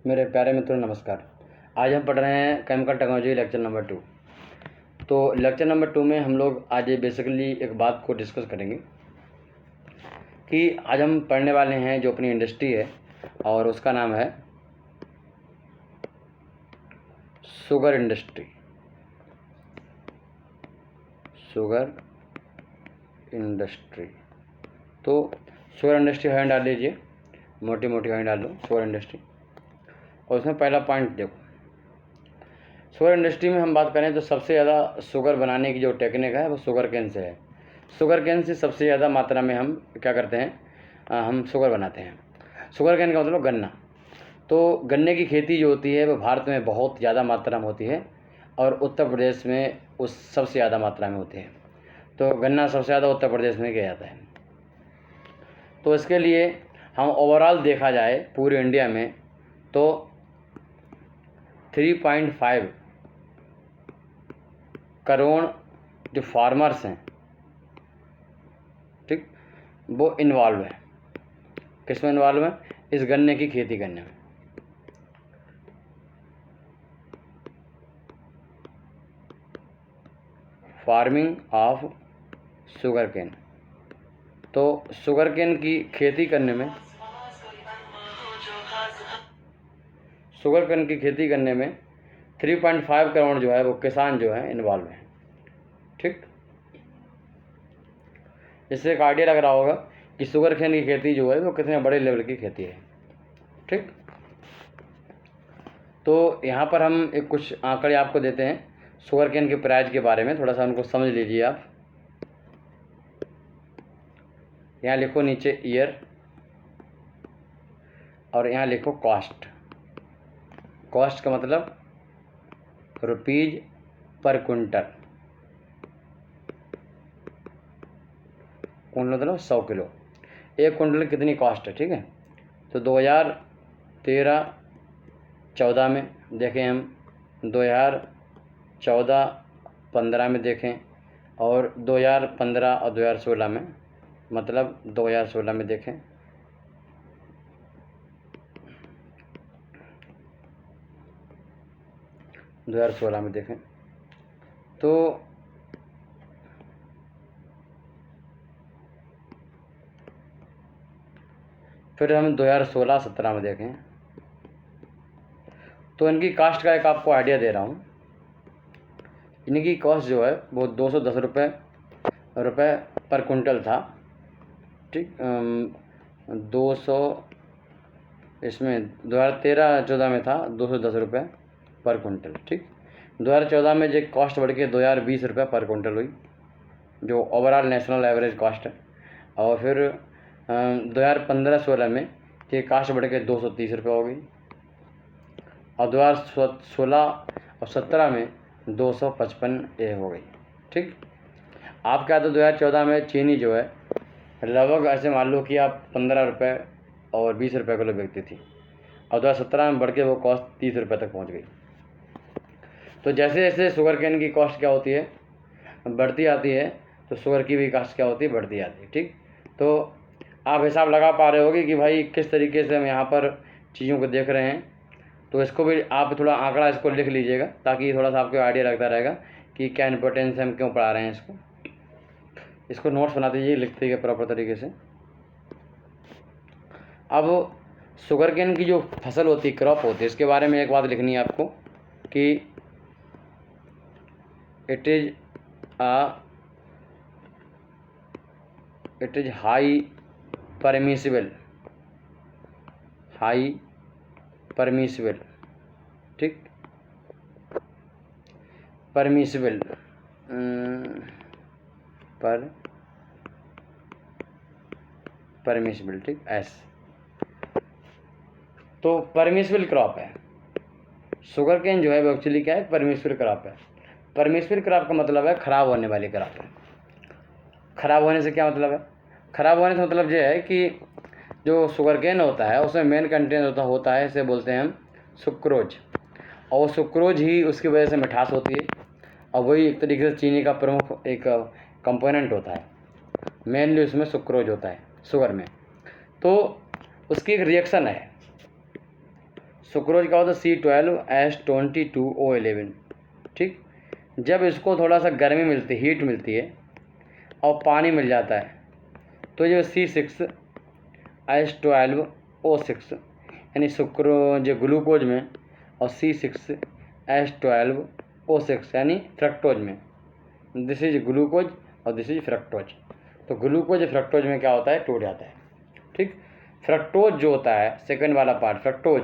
मेरे प्यारे मित्रों नमस्कार। आज हम पढ़ रहे हैं केमिकल टेक्नोलॉजी लेक्चर नंबर 2। तो लेक्चर नंबर 2 में हम लोग आज बेसिकली एक बात को डिस्कस करेंगे कि आज हम पढ़ने वाले हैं जो अपनी इंडस्ट्री है और उसका नाम है शुगर इंडस्ट्री। Sugar industry. तो शुगर इंडस्ट्री हैंड डाल लीजिए, मोटी मोटी हैंड डाल लो शुगर इंडस्ट्री। और उसमें पहला पॉइंट देखो, शुगर इंडस्ट्री में हम बात करें तो सबसे ज़्यादा शुगर बनाने की जो टेक्निक है वो शुगर केन से है। शुगर केन से सबसे ज़्यादा मात्रा में हम क्या करते हैं, हम शुगर बनाते हैं। शुगर केन का मतलब गन्ना। तो गन्ने की खेती जो होती है वो भारत में बहुत ज़्यादा मात्रा में होती है और उत्तर प्रदेश में उस सबसे ज़्यादा मात्रा में होती है। तो गन्ना सबसे ज़्यादा उत्तर प्रदेश में किया जाता है। तो इसके लिए हम ओवरऑल देखा जाए पूरे इंडिया में तो 3.5 करोड़ जो फार्मर्स हैं, ठीक, वो इन्वॉल्व है। किस में इन्वॉल्व है? इस गन्ने की खेती करने में। Farming of sugarcane. तो शुगर केन की खेती करने में, शुगर केन की खेती करने में 3.5 करोड़ जो है वो किसान जो है इन्वॉल्व हैं, ठीक। इससे एक आइडिया लग रहा होगा कि शुगर केन की खेती जो है वो कितने बड़े लेवल की खेती है, ठीक। तो यहाँ पर हम एक कुछ आंकड़े आपको देते हैं शुगर केन के प्राइस के बारे में, थोड़ा सा उनको समझ लीजिए आप। यहाँ लिखो नीचे ईयर और यहाँ लिखो कॉस्ट। कॉस्ट का मतलब रुपीज पर क्विंटल, मतलब 100 किलो। एक क्विंटल कितनी कॉस्ट है, ठीक है। तो 2013-14 में देखें हम, 2014-15 में देखें और 2015 और 2016 में, मतलब 2016 में देखें। तो फिर हम 2016-17 में देखें तो इनकी कास्ट का एक आपको आइडिया दे रहा हूँ। इनकी कॉस्ट जो है वो 210 रुपये पर कुंटल था, ठीक। 200 इसमें 2013-14 में था 210 रुपये पर कुंटल, ठीक। 2014 में जो कॉस्ट बढ़ के 2020 रुपये पर कुंटल हुई, जो ओवरऑल नेशनल एवरेज कॉस्ट है। और फिर 2015-16 में ये कास्ट बढ़ के 230 रुपये हो गई और 2016 और 17 में 255 हो गई, ठीक। आप क्या, तो 2014 में चीनी जो है लगभग ऐसे मान लो कि आप 15 रुपये और 20 रुपये किलो बिकती थी और 2017 में बढ़ के वो कॉस्ट 30 रुपये तक पहुंच गई। तो जैसे जैसे शुगर केन की कॉस्ट क्या होती है, बढ़ती आती है, तो शुगर की भी कॉस्ट क्या होती है, बढ़ती आती है, ठीक। तो आप हिसाब लगा पा रहे होगे कि भाई किस तरीके से हम यहाँ पर चीज़ों को देख रहे हैं। तो इसको भी आप थोड़ा आंकड़ा इसको लिख लीजिएगा ताकि थोड़ा सा आपको आइडिया लगता रहेगा कि क्या इंपॉर्टेंस है, हम क्यों पढ़ा रहे हैं इसको। इसको नोट्स बना दीजिए, लिख दीजिए प्रॉपर तरीके से। अब शुगर केन की जो फसल होती है, क्रॉप होती है, इसके बारे में एक बात लिखनी है आपको कि इट इज हाई परमिसिबल, ठीक, परमिसिबल परमिसिबल, ठीक, एस। तो परमिसिबल क्रॉप है शुगर केन जो है वो, एक्चुअली क्या है, परमिसिबल क्रॉप है। परमिसिबल क्रॉप का मतलब है खराब होने वाली क्रॉप है। खराब होने से क्या मतलब है? खराब होने से मतलब ये है कि जो शुगर केन होता है उसमें मेन कंटेंट होता है, इसे बोलते हैं हम सुक्रोज। और वो सुक्रोज ही उसकी वजह से मिठास होती है और वही एक तरीके से चीनी का प्रमुख एक कंपोनेंट होता है। मेनली उसमें सुक्रोज होता है शुगर में। तो उसकी एक रिएक्शन है, सुक्रोज क्या होता है C12H22O11, ठीक। जब इसको थोड़ा सा गर्मी मिलती है, हीट मिलती है और पानी मिल जाता है तो जो C6H12O6 यानी सुक्रोज ग्लूकोज में और C6H12O6 यानी फ्रक्टोज में, दिस इज ग्लूकोज और दिस इज फ्रक्टोज। तो ग्लूकोज फ्रक्टोज में क्या होता है, टूट जाता है, ठीक। फ्रक्टोज जो होता है सेकंड वाला पार्ट फ्रक्टोज,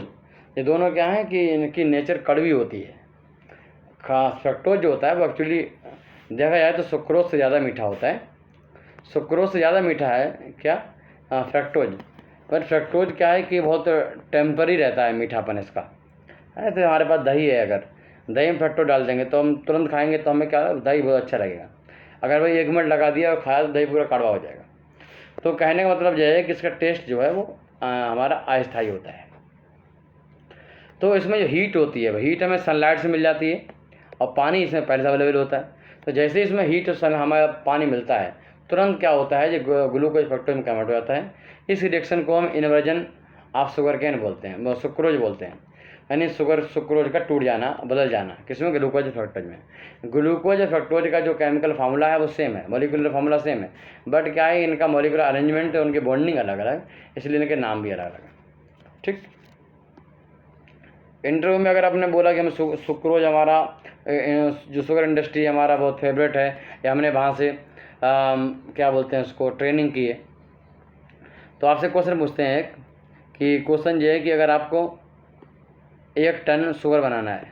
ये दोनों क्या है कि इनकी नेचर कड़वी होती है। खास फ्रक्टोज जो होता है वो एक्चुअली देखा जाए तो सुक्रोज से ज़्यादा मीठा होता है। सुक्रोज से ज़्यादा मीठा है क्या, फ्रक्टोज। पर फ्रक्टोज क्या है कि बहुत टेम्परी रहता है मीठापन इसका। ऐसे हमारे पास दही है, अगर दही में फ्रक्टोज डाल देंगे तो हम तुरंत खाएंगे तो हमें क्या, दही बहुत अच्छा लगेगा। अगर भाई 1 मिनट लगा दिया और खाया तो दही पूरा कड़वा हो जाएगा। तो कहने का मतलब यह है कि इसका टेस्ट जो है वो हमारा अस्थायी होता है। तो इसमें जो हीट होती है, हीट हमें सनलाइट से मिल जाती है और पानी इसमें पहले से अवेलेबल होता है। तो जैसे ही इसमें हीट और हमारा पानी मिलता है, तुरंत क्या होता है, जो ग्लूकोज फ्रक्टोज में कन्वर्ट हो जाता है। इस रिएक्शन को हम इन्वर्जन ऑफ शुगर केन बोलते हैं, सुक्रोज बोलते हैं, यानी सुक्रोज का टूट जाना, बदल जाना, किसमें, ग्लूकोज फ्रक्टोज में। ग्लूकोज फ्रक्टोज का जो केमिकल फार्मूला है वो सेम है, मॉलिक्यूलर फार्मूला सेम है, बट क्या है, इनका मॉलिक्यूलर अरेंजमेंट है, उनकी बॉन्डिंग अलग अलग, इसलिए इनके नाम भी अलग अलग है, ठीक। इंटरव्यू में अगर आपने बोला कि हम सुक्रोज हमारा जो शुगर इंडस्ट्री हमारा बहुत फेवरेट है, या हमने वहाँ से क्या बोलते हैं उसको, ट्रेनिंग की है, तो आपसे क्वेश्चन पूछते हैं एक, कि क्वेश्चन ये है कि अगर आपको 1 टन शुगर बनाना है,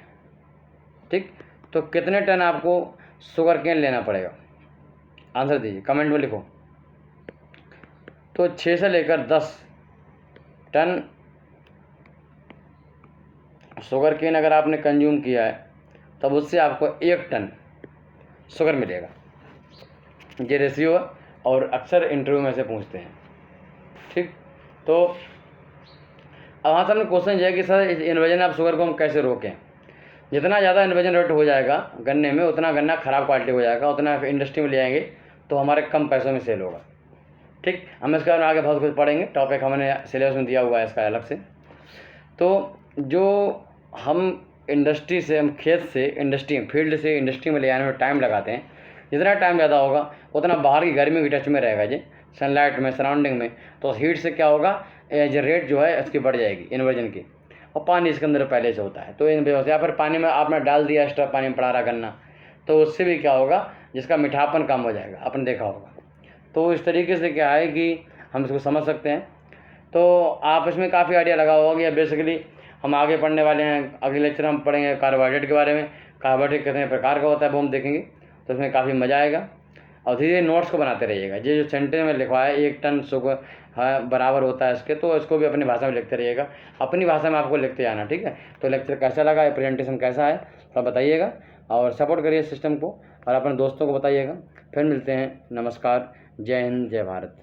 ठीक, तो कितने टन आपको शुगर केन लेना पड़ेगा, आंसर दीजिए, कमेंट में लिखो। तो 6 से लेकर 10 टन शुगर केन अगर आपने कंज्यूम किया है तब उससे आपको 1 टन शुगर मिलेगा। ये रेशियो है और अक्सर इंटरव्यू में से पूछते हैं, ठीक। तो अब वहाँ से हमने क्वेश्चन ये है कि सर इन्वर्जन ऑफ शुगर को हम कैसे रोकें। जितना ज़्यादा इन्वर्जन रेट हो जाएगा गन्ने में, उतना गन्ना ख़राब क्वालिटी हो जाएगा, उतना इंडस्ट्री में ले आएंगे तो हमारे कम पैसों में सेल होगा, ठीक। हम इसके बारे में आगे बहुत कुछ पढ़ेंगे, टॉपिक हमने सिलेबस में दिया हुआ है इसका अलग से। तो जो हम इंडस्ट्री से, हम खेत से इंडस्ट्री, फील्ड से इंडस्ट्री में ले आने में टाइम लगाते हैं, जितना टाइम ज़्यादा होगा उतना बाहर की गर्मी की टच में रहेगा जी, सनलाइट में, सराउंडिंग में, तो हीट से क्या होगा, जो रेट जो है इसकी बढ़ जाएगी इन्वर्जन की, और पानी इसके अंदर पहले से होता है, तो इन वजह से, या फिर पानी में आपने डाल दिया, एक्स्ट्रा पानी में पड़ा रहा गन्ना, तो उससे भी क्या होगा, जिसका मीठापन कम हो जाएगा, आपने देखा होगा। तो इस तरीके से क्या है कि हम इसको समझ सकते हैं। तो आप इसमें काफ़ी आइडिया लगा होगा। या बेसिकली हम आगे पढ़ने वाले हैं, अगले लेक्चर हम पढ़ेंगे कार्बोहाइड्रेट के बारे में, कार्बोहाइड्रेट कितने प्रकार का होता है वो हम देखेंगे, तो इसमें काफ़ी मज़ा आएगा। और धीरे नोट्स को बनाते रहिएगा, ये जो सेंटेंस में लिखवा है 1 टन शुगर बराबर होता है इसके, तो इसको भी अपनी भाषा में लिखते रहिएगा, अपनी भाषा में आपको लिखते जाना, ठीक है। तो लेक्चर कैसा लगा, ये प्रेजेंटेशन कैसा है, थोड़ा बताइएगा और सपोर्ट करिए सिस्टम को, और अपने दोस्तों को बताइएगा। फिर मिलते हैं, नमस्कार, जय हिंद, जय भारत।